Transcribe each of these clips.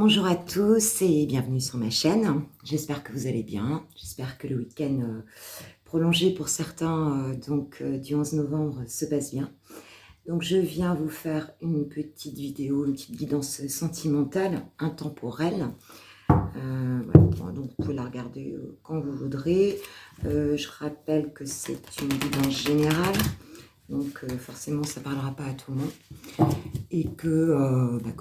Bonjour à tous et bienvenue sur ma chaîne. J'espère que vous allez bien. J'espère que le week-end prolongé pour certains du 11 novembre se passe bien. Donc je viens vous faire une petite vidéo, une petite guidance sentimentale, intemporelle. Voilà. Donc vous pouvez la regarder quand vous voudrez. Je rappelle que c'est une guidance générale. Donc forcément ça ne parlera pas à tout le monde. Et que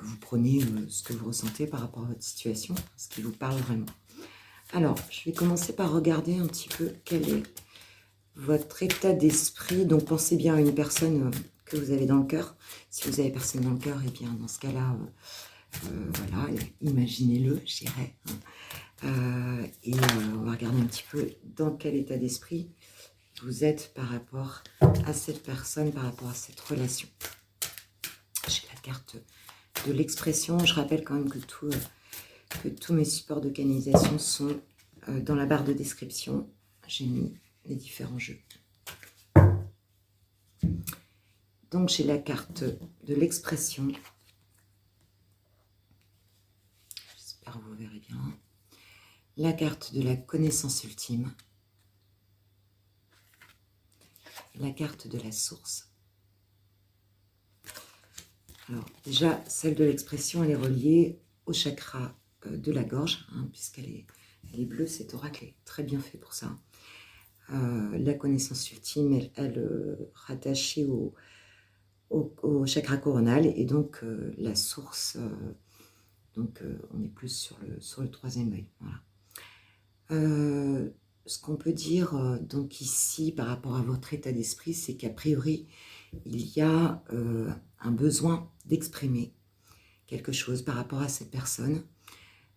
vous prenez ce que vous ressentez par rapport à votre situation, ce qui vous parle vraiment. Alors, je vais commencer par regarder un petit peu quel est votre état d'esprit. Donc, pensez bien à une personne que vous avez dans le cœur. Si vous avez personne dans le cœur, et bien dans ce cas-là, voilà, imaginez-le, je dirais. Et on va regarder un petit peu dans quel état d'esprit vous êtes par rapport à cette personne, par rapport à cette relation. J'ai la carte de l'expression. Je rappelle quand même que tous mes supports de canalisation sont dans la barre de description. J'ai mis les différents jeux. Donc j'ai la carte de l'expression. J'espère que vous verrez bien. La carte de la connaissance ultime. La carte de la source. Alors déjà, celle de l'expression, elle est reliée au chakra de la gorge, puisqu'elle est bleue, cet oracle est très bien fait pour ça. La connaissance ultime, elle rattachée au chakra coronal, et donc la source, on est plus sur le troisième œil. Voilà. Ce qu'on peut dire donc ici par rapport à votre état d'esprit, c'est qu'a priori, il y a un besoin d'exprimer quelque chose par rapport à cette personne,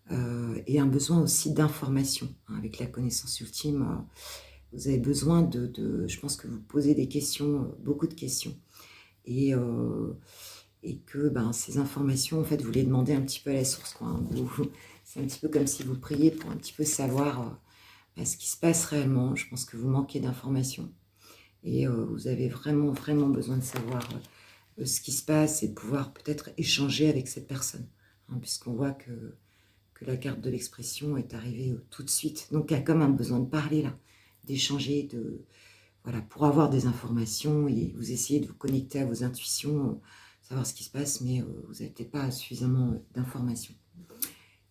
et un besoin aussi d'information. Avec la connaissance ultime, vous avez besoin je pense que vous posez des questions, beaucoup de questions, et que ces informations, en fait, vous les demandez un petit peu à la source, quoi. C'est un petit peu comme si vous priez pour un petit peu savoir ce qui se passe réellement. Je pense que vous manquez d'informations, et vous avez vraiment, vraiment besoin de savoir ce qui se passe et de pouvoir peut-être échanger avec cette personne, puisqu'on voit que la carte de l'expression est arrivée tout de suite. Donc, il y a comme un besoin de parler là, d'échanger, voilà, pour avoir des informations, et vous essayez de vous connecter à vos intuitions, savoir ce qui se passe, mais vous n'avez peut-être pas suffisamment d'informations.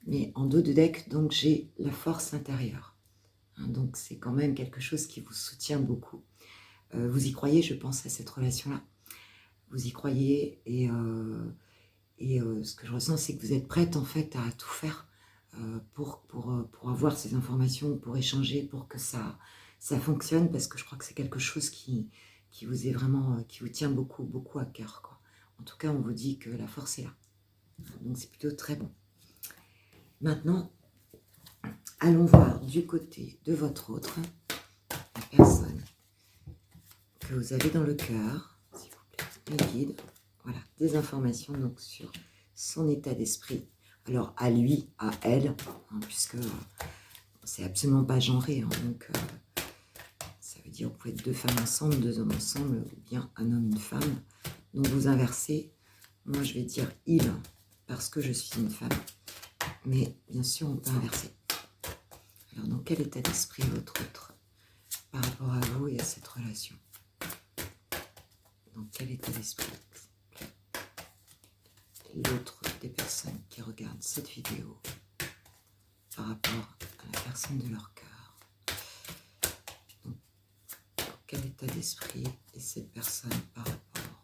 Mais en dos de deck, donc j'ai la force intérieure. Donc c'est quand même quelque chose qui vous soutient beaucoup. Vous y croyez, je pense, à cette relation-là. Vous y croyez, et ce que je ressens, c'est que vous êtes prête en fait à tout faire pour avoir ces informations, pour échanger, pour que ça fonctionne, parce que je crois que c'est quelque chose qui vous est vraiment, qui vous tient beaucoup, beaucoup à cœur, quoi. En tout cas, on vous dit que la force est là. Donc c'est plutôt très bon. Maintenant, allons voir du côté de votre autre, la personne que vous avez dans le cœur, s'il vous plaît, les guides. Voilà, des informations donc sur son état d'esprit. Alors à lui, à elle, puisque c'est absolument pas genré, donc ça veut dire vous pouvez être deux femmes ensemble, deux hommes ensemble, ou bien un homme, une femme. Donc vous inversez. Moi je vais dire il, parce que je suis une femme. Mais bien sûr on peut inverser. Alors dans quel état d'esprit est votre autre par rapport à vous et à cette relation? Dans quel état d'esprit l'autre des personnes qui regardent cette vidéo par rapport à la personne de leur cœur? Donc, dans quel état d'esprit est cette personne par rapport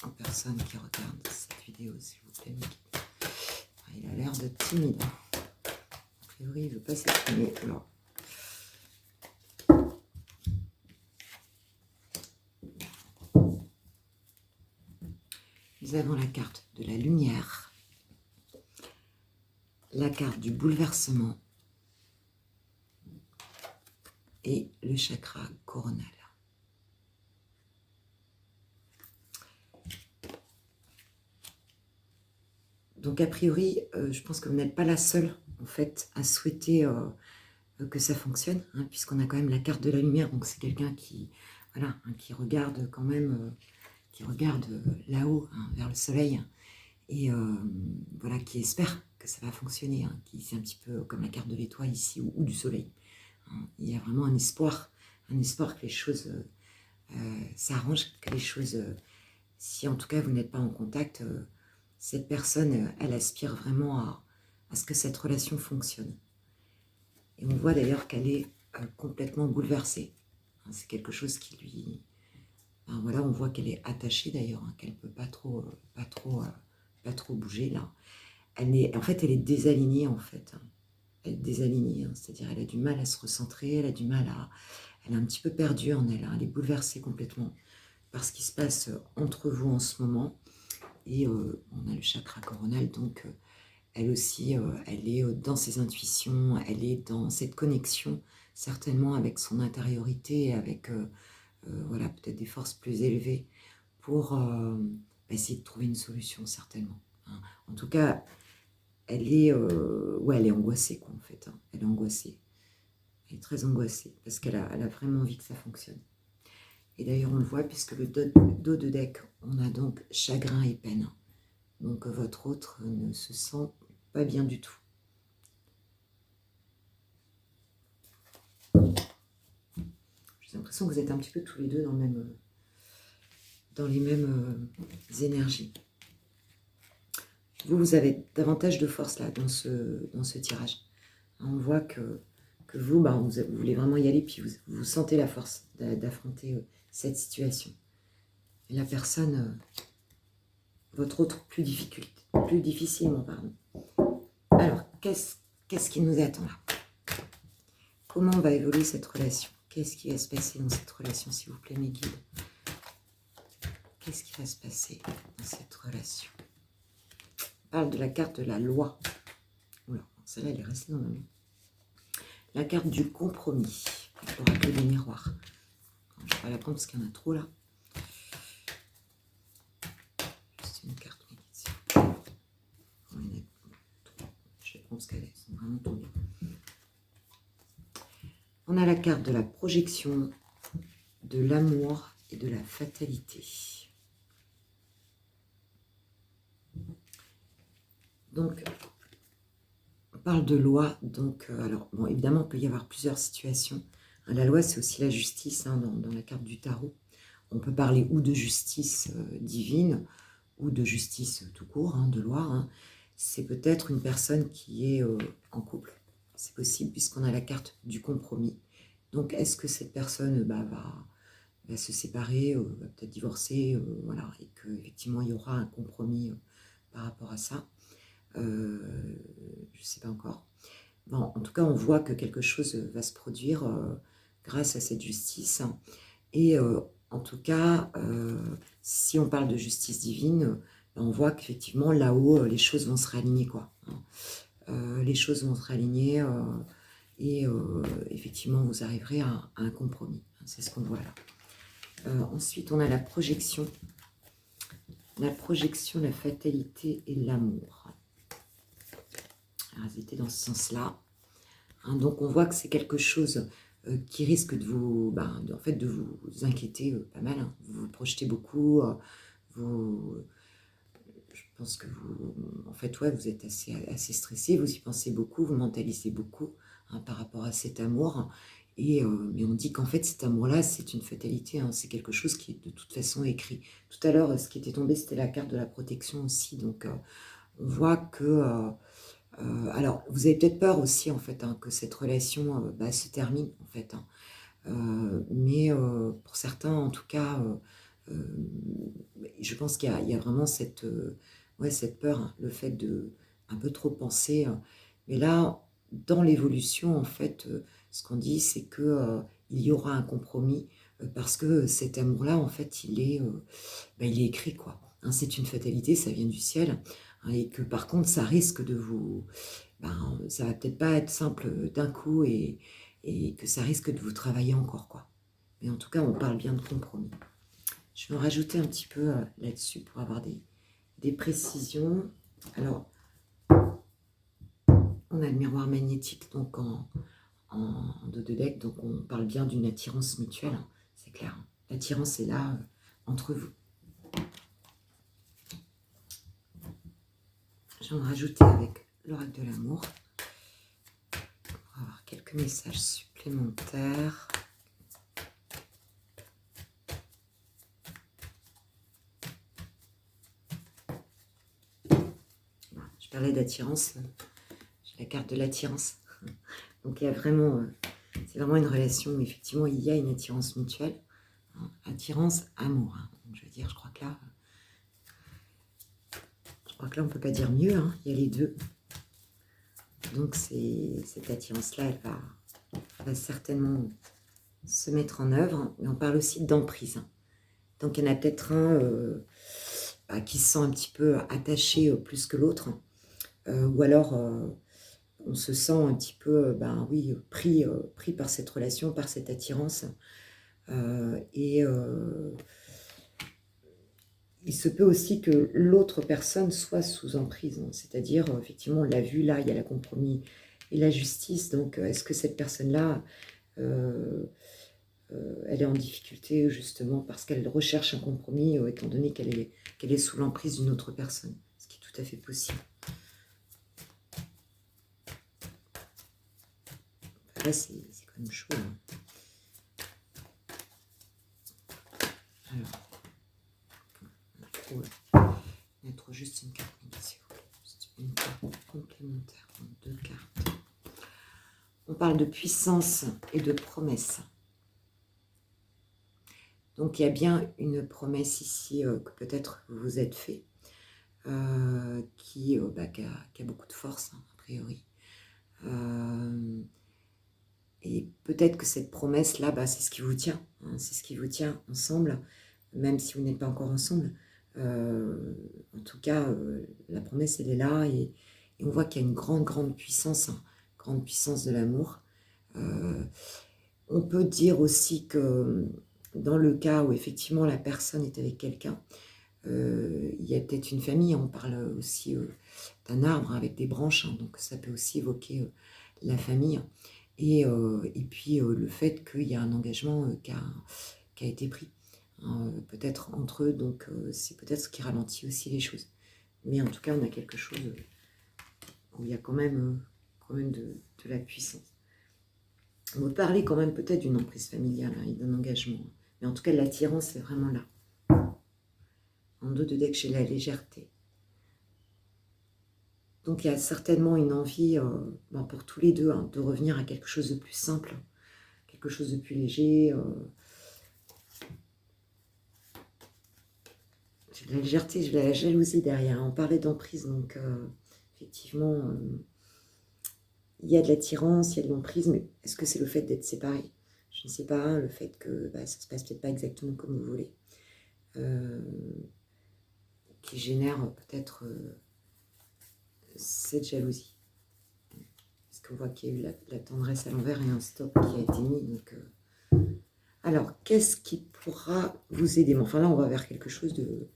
aux personnes qui regardent cette vidéo, s'il vous plaît, Mickey? Il a l'air de timide. A priori, il ne veut pas s'exprimer. Alors, nous avons la carte de la lumière, la carte du bouleversement et le chakra coronal. Donc a priori, je pense que vous n'êtes pas la seule en fait à souhaiter que ça fonctionne, puisqu'on a quand même la carte de la lumière. Donc c'est quelqu'un qui, voilà, qui regarde quand même, qui regarde là-haut, vers le soleil, et voilà, qui espère que ça va fonctionner, hein, c'est un petit peu comme la carte de l'étoile ici, ou du soleil. Hein. Il y a vraiment un espoir que les choses s'arrangent, que les choses, si en tout cas vous n'êtes pas en contact, cette personne, elle aspire vraiment à ce que cette relation fonctionne. Et on voit d'ailleurs qu'elle est complètement bouleversée. Hein, c'est quelque chose qui lui... Ben voilà, on voit qu'elle est attachée d'ailleurs, hein, qu'elle ne peut pas trop bouger là. En fait, elle est désalignée en fait. Hein. Elle est désalignée, hein, c'est-à-dire elle a du mal à se recentrer, elle a du mal à... Elle est un petit peu perdue en elle, hein, elle est bouleversée complètement par ce qui se passe entre vous en ce moment. Et on a le chakra coronal, donc elle aussi, elle est dans ses intuitions, elle est dans cette connexion certainement avec son intériorité, avec voilà, peut-être des forces plus élevées pour essayer de trouver une solution certainement. Hein. En tout cas, elle est, ouais, elle est angoissée quoi en fait. Hein. Elle est angoissée. Elle est très angoissée parce qu'elle a vraiment envie que ça fonctionne. Et d'ailleurs, on le voit puisque le dos de deck, on a donc chagrin et peine. Donc votre autre ne se sent pas bien du tout. J'ai l'impression que vous êtes un petit peu tous les deux dans les mêmes énergies. Vous avez davantage de force là dans ce tirage. On voit que vous, bah, vous voulez vraiment y aller, puis vous sentez la force d'affronter cette situation. Et la personne, votre autre, plus difficilement, pardon. Alors, qu'est-ce qui nous attend là? Comment va évoluer cette relation? Qu'est-ce qui va se passer dans cette relation, s'il vous plaît, mes guides? Qu'est-ce qui va se passer dans cette relation? On parle de la carte de la loi. Oula, celle-là, elle est restée dans ma main. La carte du compromis. L'oracle des miroirs. Je ne vais pas la prendre parce qu'il y en a trop là. C'est une carte méditation. Je pense qu'elles sont vraiment tombées. On a la carte de la projection, de l'amour et de la fatalité. Donc, on parle de loi. Donc, alors, bon, évidemment, il peut y avoir plusieurs situations. La loi, c'est aussi la justice, hein, dans la carte du tarot. On peut parler ou de justice divine, ou de justice tout court, hein, de loi. Hein. C'est peut-être une personne qui est en couple. C'est possible, puisqu'on a la carte du compromis. Donc, est-ce que cette personne va se séparer, va peut-être divorcer, voilà, et qu'effectivement, il y aura un compromis par rapport à ça. Je ne sais pas encore. Bon, en tout cas, on voit que quelque chose va se produire grâce à cette justice. Et en tout cas, si on parle de justice divine, on voit qu'effectivement, là-haut, les choses vont se réaligner, quoi. Hein. Les choses vont se réaligner et effectivement, vous arriverez à un compromis. C'est ce qu'on voit là. Ensuite, on a la projection. La projection, la fatalité et l'amour. Alors, c'était dans ce sens-là. Hein, donc, on voit que c'est quelque chose qui risque de vous, en fait, de vous inquiéter pas mal. Hein. Vous vous projetez beaucoup. Je pense que en fait, ouais, vous êtes assez stressé. Vous y pensez beaucoup, vous mentalisez beaucoup hein, par rapport à cet amour. Et, mais on dit qu'en fait, cet amour-là, c'est une fatalité. Hein, c'est quelque chose qui est de toute façon écrit. Tout à l'heure, ce qui était tombé, c'était la carte de la protection aussi. Donc, on voit que... alors, vous avez peut-être peur aussi, en fait, hein, que cette relation se termine, en fait. Hein. Mais pour certains, en tout cas, je pense qu'il y a vraiment cette peur, hein, le fait de un peu trop penser. Mais là, dans l'évolution, en fait, ce qu'on dit, c'est que il y aura un compromis parce que cet amour-là, en fait, il est écrit, quoi. Hein, c'est une fatalité, ça vient du ciel. Hein, et que par contre, ça risque de vous... ça va peut-être pas être simple d'un coup et que ça risque de vous travailler encore, quoi. Mais en tout cas, on parle bien de compromis. Je vais en rajouter un petit peu là-dessus pour avoir des précisions. Alors, on a le miroir magnétique donc en dos de deck, donc on parle bien d'une attirance mutuelle, hein, c'est clair. Hein. L'attirance est là entre vous. Je vais en rajouter avec l'oracle de l'amour. On va avoir quelques messages supplémentaires. Voilà, je parlais d'attirance, j'ai la carte de l'attirance. Donc il y a vraiment, c'est vraiment une relation où effectivement il y a une attirance mutuelle. Hein, attirance, amour. Hein. Donc, je veux dire, je crois que là on ne peut pas dire mieux, hein. Il y a les deux. Donc cette attirance-là, elle va certainement se mettre en œuvre. Mais on parle aussi d'emprise. Donc il y en a peut-être un qui se sent un petit peu attaché plus que l'autre. Ou alors on se sent un petit peu oui, pris par cette relation, par cette attirance. Il se peut aussi que l'autre personne soit sous emprise, hein. C'est-à-dire, effectivement, on l'a vu là, il y a la compromis et la justice. Donc, est-ce que cette personne-là, elle est en difficulté justement parce qu'elle recherche un compromis, étant donné qu'elle est sous l'emprise d'une autre personne, ce qui est tout à fait possible. Enfin, là, c'est quand même chaud. Hein. Alors. Mettre juste une carte négative, une carte complémentaire, donc 2 cartes. On parle de puissance et de promesse. Donc il y a bien une promesse ici que peut-être vous vous êtes fait, qui a beaucoup de force, hein, a priori. Et peut-être que cette promesse-là, c'est ce qui vous tient, hein, c'est ce qui vous tient ensemble, même si vous n'êtes pas encore ensemble. En tout cas, la promesse, elle est là et on voit qu'il y a une grande puissance, hein, grande puissance de l'amour. On peut dire aussi que dans le cas où effectivement la personne est avec quelqu'un, il y a peut-être une famille, on parle aussi d'un arbre avec des branches, hein, donc ça peut aussi évoquer la famille. Et puis le fait qu'il y a un engagement qui a été pris. Peut-être entre eux, donc c'est peut-être ce qui ralentit aussi les choses. Mais en tout cas, on a quelque chose où il y a quand même de la puissance. On peut parler quand même peut-être d'une emprise familiale, hein, et d'un engagement. Mais en tout cas, l'attirance est vraiment là. En dos de deck, j'ai la légèreté. Donc il y a certainement une envie, pour tous les deux, hein, de revenir à quelque chose de plus simple, quelque chose de plus léger. J'ai de la légèreté, j'ai de la jalousie derrière. On parlait d'emprise, donc effectivement, il y a de l'attirance, il y a de l'emprise, mais est-ce que c'est le fait d'être séparés? Je ne sais pas, le fait que ça ne se passe peut-être pas exactement comme vous voulez, qui génère peut-être cette jalousie. Parce qu'on voit qu'il y a eu la tendresse à l'envers et un stop qui a été mis. Donc, alors, qu'est-ce qui pourra vous aider? Enfin là, on va vers quelque chose de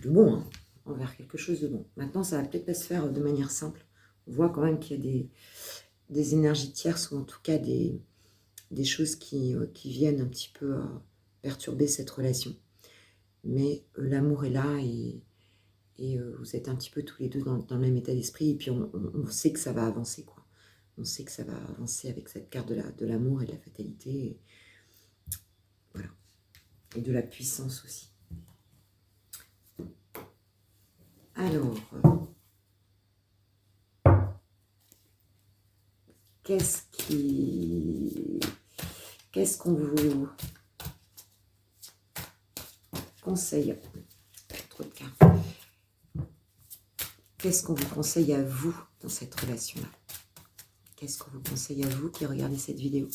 bon, hein. On va vers quelque chose de bon. Maintenant, ça va peut-être pas se faire de manière simple. On voit quand même qu'il y a des énergies tierces, ou en tout cas des choses qui viennent un petit peu perturber cette relation. Mais l'amour est là et vous êtes un petit peu tous les deux dans le même état d'esprit. Et puis on sait que ça va avancer, quoi. On sait que ça va avancer avec cette carte de l'amour et de la fatalité. Et, voilà. Et de la puissance aussi. Alors, qu'est-ce qu'on vous conseille? Trop de cartes. Qu'est-ce qu'on vous conseille à vous dans cette relation-là? Qu'est-ce qu'on vous conseille à vous qui regardez cette vidéo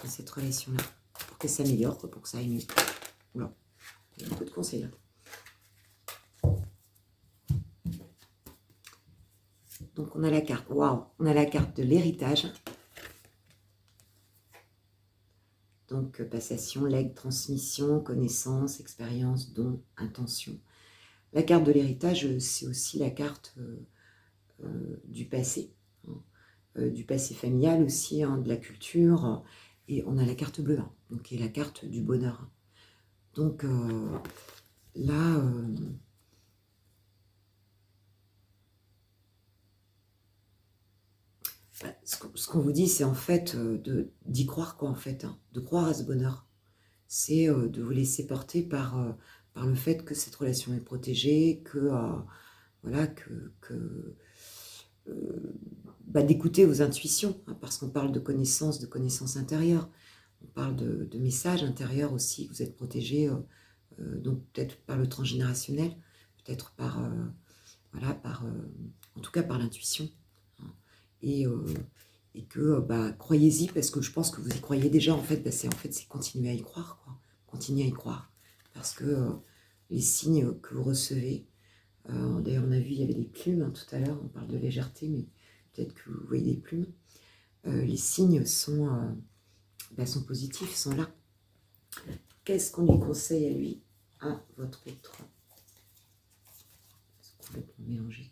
dans cette relation-là? Pour que ça s'améliore, pour que ça aille mieux. Oula, il y a beaucoup de conseils là. Donc on a la carte, waouh, on a la carte de l'héritage. Donc passation, legs, transmission, connaissance, expérience, don, intention. La carte de l'héritage, c'est aussi la carte du passé, hein, du passé familial aussi, hein, de la culture. Et on a la carte bleue, hein, donc qui est la carte du bonheur. Donc là, Ce qu'on vous dit, c'est en fait d'y croire, quoi, en fait, hein, de croire à ce bonheur. C'est de vous laisser porter par le fait que cette relation est protégée, que, voilà, d'écouter vos intuitions, hein, parce qu'on parle de connaissances intérieures. On parle de messages intérieurs aussi, que vous êtes protégé, donc peut-être par le transgénérationnel, peut-être voilà, en tout cas par l'intuition, hein. Et, et que croyez-y, parce que je pense que vous y croyez déjà, en fait, c'est continuer à y croire, quoi. Continuer à y croire, parce que les signes que vous recevez, d'ailleurs on a vu, il y avait des plumes, hein, tout à l'heure, on parle de légèreté, mais peut-être que vous voyez des plumes, les signes sont positifs, sont là. Qu'est-ce qu'on lui conseille à lui, à votre autre? C'est complètement mélangé.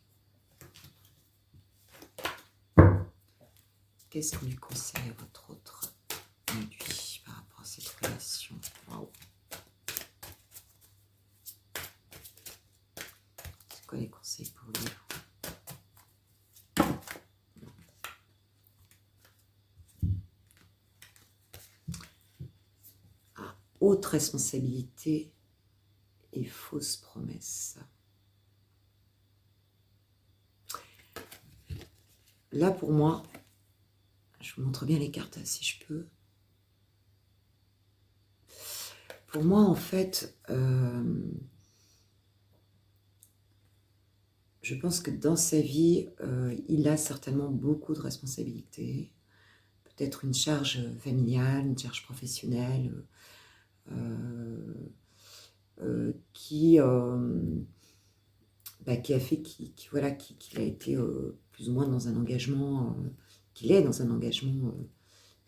Qu'est-ce qu'on lui conseille à votre autre, à lui, par rapport à cette relation? Waouh! C'est quoi les conseils pour lui? Ah, haute responsabilité et fausse promesse. Là, pour moi, je vous montre bien les cartes, si je peux. Pour moi, en fait, je pense que dans sa vie, il a certainement beaucoup de responsabilités. Peut-être une charge familiale, une charge professionnelle, qui a fait qu'il a été plus ou moins dans un engagement, qu'il est dans un engagement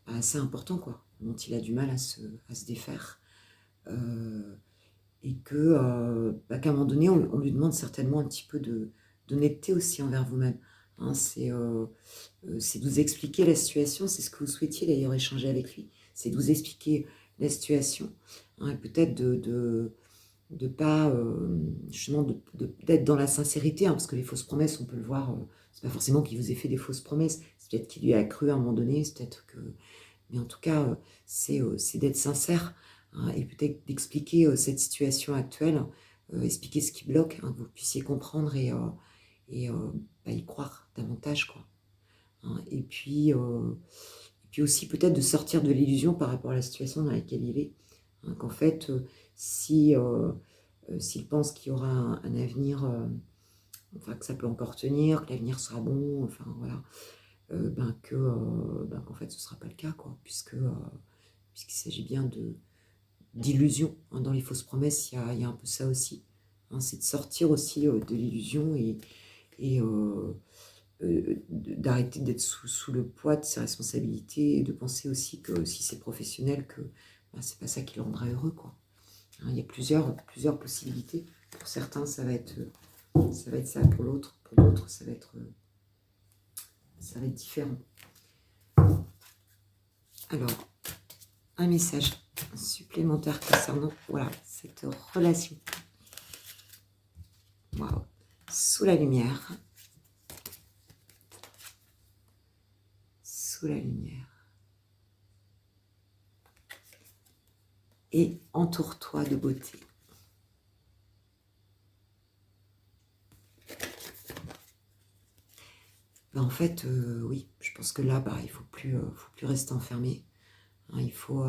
assez important, quoi, dont il a du mal à se défaire. Et qu'à un moment donné, on lui demande certainement un petit peu d'honnêteté aussi envers vous-même, hein. C'est de vous expliquer la situation, c'est ce que vous souhaitiez d'ailleurs échanger avec lui, c'est de vous expliquer la situation, hein, et peut-être de pas, justement, d'être dans la sincérité, hein, parce que les fausses promesses, on peut le voir, c'est pas forcément qu'il vous ait fait des fausses promesses, c'est peut-être qu'il lui a cru à un moment donné, c'est peut-être que... Mais en tout cas, c'est d'être sincère, hein, et peut-être d'expliquer cette situation actuelle, expliquer ce qui bloque, hein, que vous puissiez comprendre et y croire davantage, quoi, hein. Et puis aussi peut-être de sortir de l'illusion par rapport à la situation dans laquelle il est, hein, qu'en fait, s'il pense qu'il y aura un avenir, enfin que ça peut encore tenir, que l'avenir sera bon, enfin voilà, qu'en fait ce ne sera pas le cas, quoi, puisqu'il s'agit bien d'illusion, hein. Dans les fausses promesses, il y a un peu ça aussi, hein, c'est de sortir aussi de l'illusion et d'arrêter d'être sous le poids de ses responsabilités et de penser aussi que si c'est professionnel, que c'est pas ça qui le rendra heureux, quoi, hein. Il y a plusieurs possibilités. Pour certains, ça va être ça. Pour d'autres, ça va être différent. Alors, un message supplémentaire concernant, voilà, cette relation. Waouh. Sous la lumière. Sous la lumière. Et entoure-toi de beauté. En fait, oui, je pense que là, il ne faut plus rester enfermé, hein. Il faut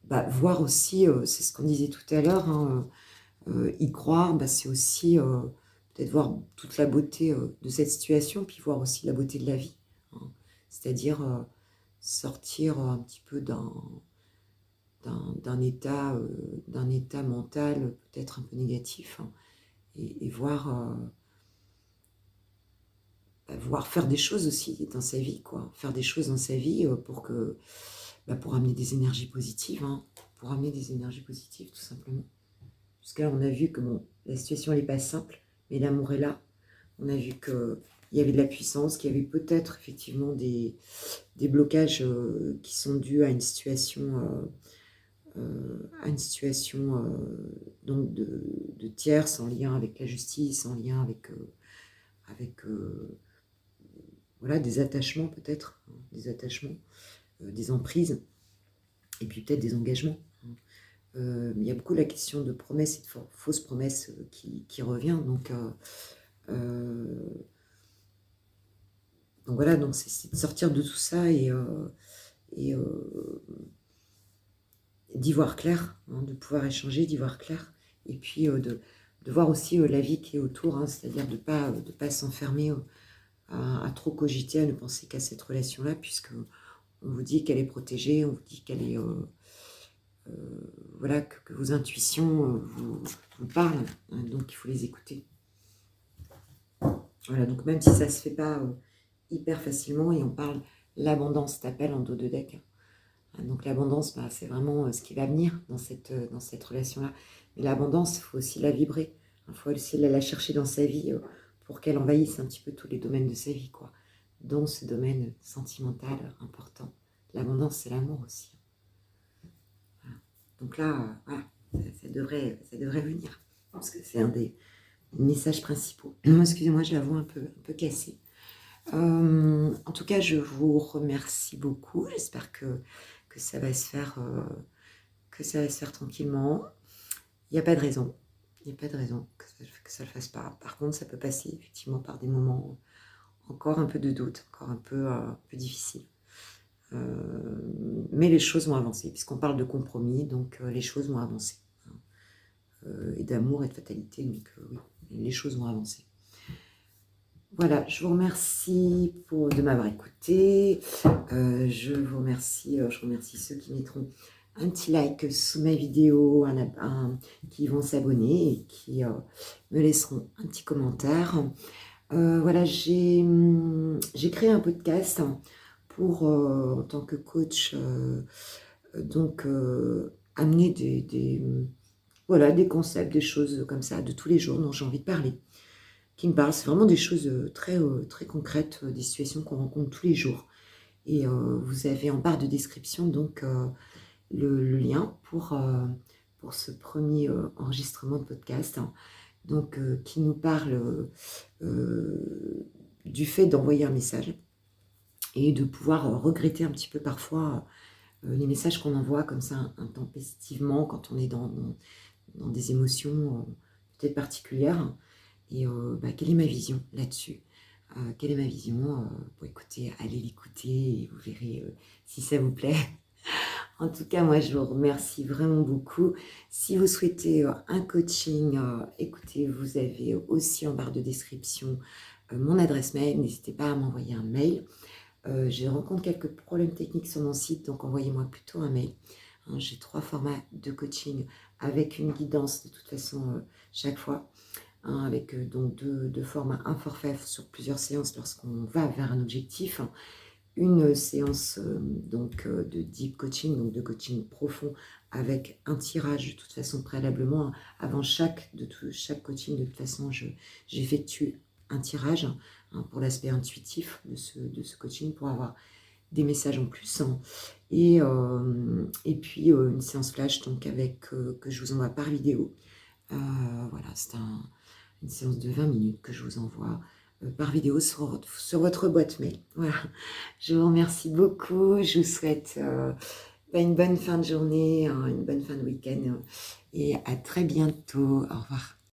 voir aussi, c'est ce qu'on disait tout à l'heure, hein, y croire, c'est aussi peut-être voir toute la beauté de cette situation, puis voir aussi la beauté de la vie, hein. C'est-à-dire sortir un petit peu d'un état mental peut-être un peu négatif, hein, et voir faire des choses aussi dans sa vie, quoi. Faire des choses dans sa vie pour amener des énergies positives, hein. Pour amener des énergies positives, tout simplement. Jusqu'à là, on a vu que la situation n'est pas simple, mais l'amour est là. On a vu qu'il y avait de la puissance, qu'il y avait peut-être effectivement des blocages qui sont dus à une situation, donc de tierce, en lien avec la justice, en lien avec voilà, des attachements peut-être, hein, des attachements, des emprises, et puis peut-être des engagements. Hein. Il y a beaucoup la question de promesses et de fausses promesses qui revient. Donc voilà, donc c'est de sortir de tout ça et d'y voir clair, hein, de pouvoir échanger, d'y voir clair, et puis de voir aussi la vie qui est autour, hein, c'est-à-dire de pas s'enfermer à trop cogiter, à ne penser qu'à cette relation-là, puisque on vous dit qu'elle est protégée, on vous dit qu'elle est... voilà, que vos intuitions vous parlent, hein, donc il faut les écouter. Voilà, donc même si ça ne se fait pas hyper facilement, et on parle, l'abondance t'appelle en dos de deck. Donc l'abondance, bah, c'est vraiment ce qui va venir dans cette relation-là. Mais l'abondance, il faut aussi la vibrer. Il faut aussi la chercher dans sa vie pour qu'elle envahisse un petit peu tous les domaines de sa vie, quoi. Dont ce domaine sentimental important. L'abondance, c'est l'amour aussi. Voilà. Donc là, voilà, ça devrait venir. Parce que c'est un des messages principaux. Excusez-moi, je la vois un peu cassée. En tout cas, je vous remercie beaucoup. J'espère que ça va se faire, tranquillement. Il n'y a pas de raison. Il n'y a pas de raison que ça ne le fasse pas. Par contre, ça peut passer effectivement par des moments encore un peu de doute, encore un peu difficiles. Mais les choses vont avancer, puisqu'on parle de compromis, donc les choses vont avancer. Et d'amour et de fatalité, donc oui, les choses vont avancer. Voilà, je vous remercie de m'avoir écouté. Je remercie ceux qui mettront un petit like sous ma vidéo, qui vont s'abonner et qui me laisseront un petit commentaire. Voilà, j'ai créé un podcast pour, en tant que coach, donc amener des concepts, des choses comme ça, de tous les jours dont j'ai envie de parler, qui me parlent. C'est vraiment des choses très concrètes, des situations qu'on rencontre tous les jours. Et vous avez en barre de description donc le lien pour ce premier enregistrement de podcast, hein, donc qui nous parle du fait d'envoyer un message et de pouvoir regretter un petit peu parfois les messages qu'on envoie comme ça intempestivement quand on est dans des émotions peut-être particulières. Et quelle est ma vision là-dessus? Quelle est ma vision? Écoutez, allez l'écouter et vous verrez si ça vous plaît. En tout cas, moi, je vous remercie vraiment beaucoup. Si vous souhaitez un coaching, écoutez, vous avez aussi en barre de description mon adresse mail. N'hésitez pas à m'envoyer un mail. Je rencontre quelques problèmes techniques sur mon site, donc envoyez-moi plutôt un mail. Hein, j'ai 3 formats de coaching avec une guidance de toute façon chaque fois. Hein, avec donc deux formats, un forfait sur plusieurs séances lorsqu'on va vers un objectif, une séance de deep coaching, donc de coaching profond, avec un tirage de toute façon préalablement. Avant chaque coaching, de toute façon, j'effectue un tirage pour l'aspect intuitif de ce coaching, pour avoir des messages en plus. Et puis une séance flash donc que je vous envoie par vidéo. Voilà, c'est une séance de 20 minutes que je vous envoie par vidéo sur votre boîte mail. Voilà, je vous remercie beaucoup. Je vous souhaite une bonne fin de journée, une bonne fin de week-end et à très bientôt. Au revoir.